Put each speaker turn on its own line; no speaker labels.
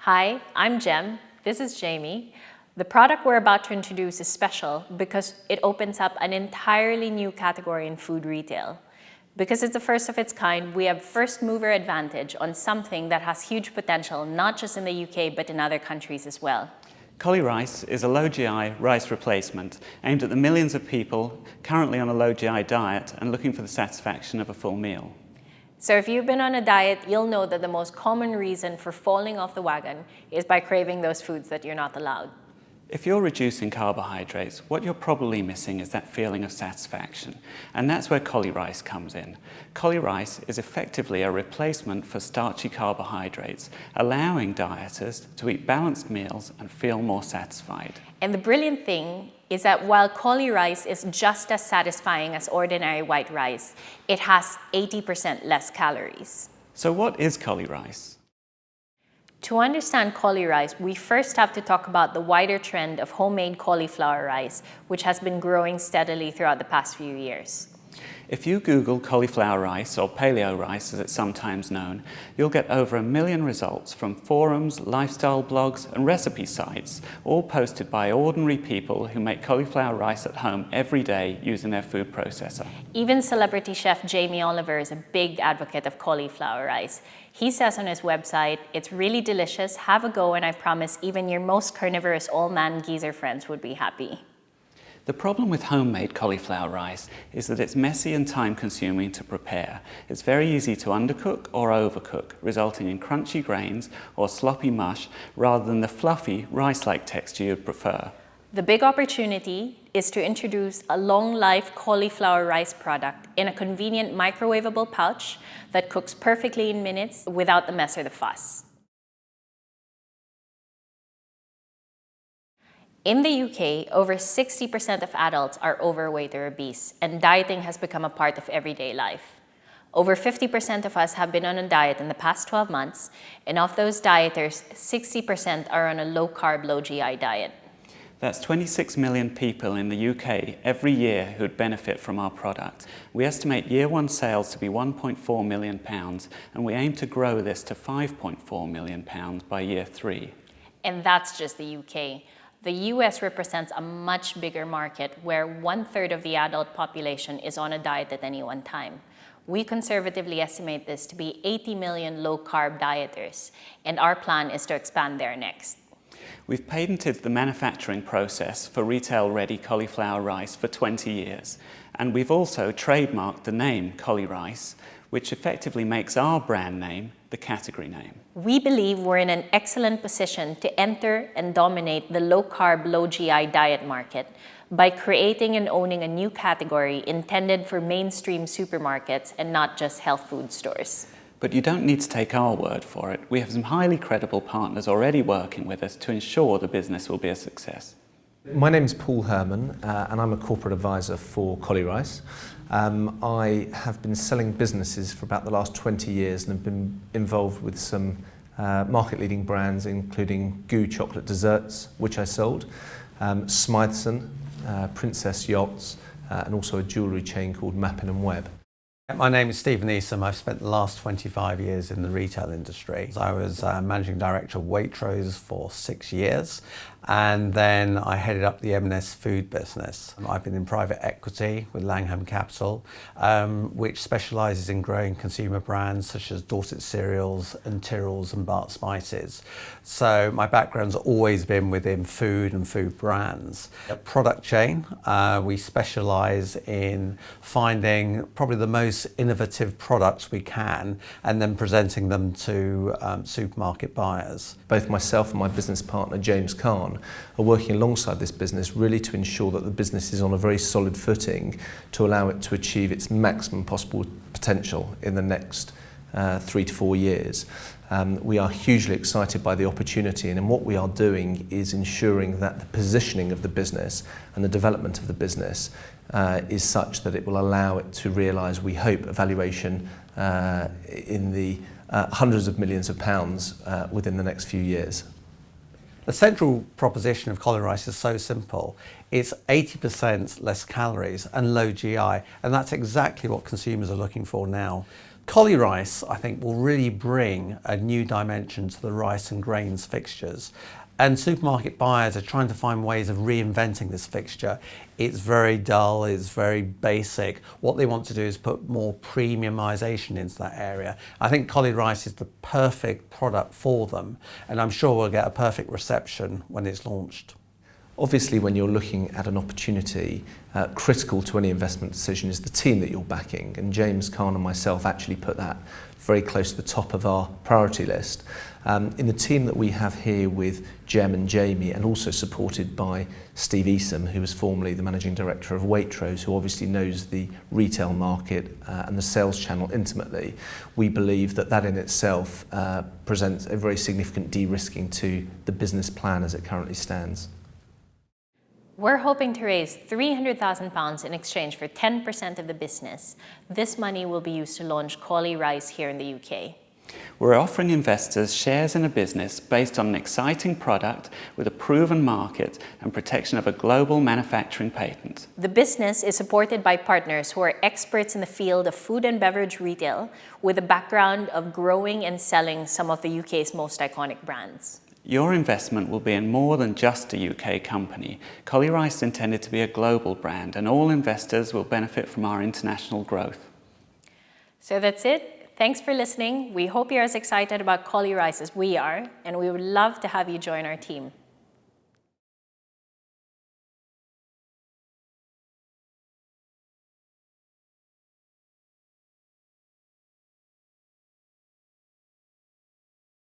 Hi, I'm Jem. This is Jamie. The product we're about to introduce is special because it opens up an entirely new category in food retail. Because it's the first of its kind, we have first mover advantage on something that has huge potential, not just in the UK, but in other countries as well.
CauliRice is a low GI rice replacement aimed at the millions of people currently on a low GI diet and looking for the satisfaction of a full meal.
So if you've been on a diet, you'll know that the most common reason for falling off the wagon is by craving those foods that you're not allowed.
If you're reducing carbohydrates, what you're probably missing is that feeling of satisfaction. And that's where CauliRice comes in. CauliRice is effectively a replacement for starchy carbohydrates, allowing dieters to eat balanced meals and feel more satisfied.
And the brilliant thing is that while CauliRice is just as satisfying as ordinary white rice, it has 80% less calories.
So what is CauliRice?
To understand CauliRice, we first have to talk about the wider trend of homemade cauliflower rice, which has been growing steadily throughout the past few years.
If you Google cauliflower rice, or paleo rice as it's sometimes known, you'll get over 1 million results from forums, lifestyle blogs and recipe sites, all posted by ordinary people who make cauliflower rice at home every day using their food processor.
Even celebrity chef Jamie Oliver is a big advocate of cauliflower rice. He says on his website, "It's really delicious, have a go, and I promise even your most carnivorous old-man geezer friends would be happy."
The problem with homemade cauliflower rice is that it's messy and time-consuming to prepare. It's very easy to undercook or overcook, resulting in crunchy grains or sloppy mush rather than the fluffy, rice-like texture you'd prefer.
The big opportunity is to introduce a long-life cauliflower rice product in a convenient microwavable pouch that cooks perfectly in minutes without the mess or the fuss. In the UK, over 60% of adults are overweight or obese, and dieting has become a part of everyday life. Over 50% of us have been on a diet in the past 12 months, and of those dieters, 60% are on a low-carb, low-GI diet.
That's 26 million people in the UK every year who'd benefit from our product. We estimate year one sales to be £1.4 million, and we aim to grow this to £5.4 million by year 3.
And that's just the UK. The US represents a much bigger market where 1/3 of the adult population is on a diet at any one time. We conservatively estimate this to be 80 million low-carb dieters, and our plan is to expand there next.
We've patented the manufacturing process for retail-ready cauliflower rice for 20 years, and we've also trademarked the name CauliRice, which effectively makes our brand name the category name.
We believe we're in an excellent position to enter and dominate the low-carb, low-GI diet market by creating and owning a new category intended for mainstream supermarkets and not just health food stores.
But you don't need to take our word for it. We have some highly credible partners already working with us to ensure the business will be a success.
My name is Paul Herman and I'm a corporate advisor for CauliRice. I have been selling businesses for about the last 20 years and have been involved with some market-leading brands, including Goo chocolate desserts, which I sold, Smythson, Princess Yachts, and also a jewellery chain called Mappin & Webb.
My name is Stephen Eastham. I've spent the last 25 years in the retail industry. I was managing director of Waitrose for 6 years, and then I headed up the M&S food business. I've been in private equity with Langham Capital, which specialises in growing consumer brands such as Dorset Cereals and Tyrrell's and Bart Spices. So my background's always been within food and food brands. A product chain, we specialise in finding probably the most innovative products we can and then presenting them to supermarket buyers.
Both myself and my business partner James Khan are working alongside this business really to ensure that the business is on a very solid footing to allow it to achieve its maximum possible potential in the next 3 to 4 years. We are hugely excited by the opportunity, and what we are doing is ensuring that the positioning of the business and the development of the business is such that it will allow it to realise, we hope, a valuation in the hundreds of millions of pounds within the next few years.
The central proposition of CauliRice is so simple. It's 80% less calories and low GI, and that's exactly what consumers are looking for now. CauliRice, I think, will really bring a new dimension to the rice and grains fixtures. And supermarket buyers are trying to find ways of reinventing this fixture. It's very dull, it's very basic. What they want to do is put more premiumisation into that area. I think CauliRice is the perfect product for them, and I'm sure we'll get a perfect reception when it's launched.
Obviously, when you're looking at an opportunity, critical to any investment decision is the team that you're backing. And James Kahn and myself actually put that very close to the top of our priority list. In the team that we have here with Jem and Jamie, and also supported by Steve Easom, who was formerly the managing director of Waitrose, who obviously knows the retail market and the sales channel intimately, we believe that that in itself presents a very significant de-risking to the business plan as it currently stands.
We're hoping to raise £300,000 in exchange for 10% of the business. This money will be used to launch CauliRice here in the UK.
We're offering investors shares in a business based on an exciting product with a proven market and protection of a global manufacturing patent.
The business is supported by partners who are experts in the field of food and beverage retail with a background of growing and selling some of the UK's most iconic brands.
Your investment will be in more than just a UK company. CauliRice is intended to be a global brand, and all investors will benefit from our international growth.
So that's it. Thanks for listening. We hope you're as excited about CauliRice as we are, and we would love to have you join our team.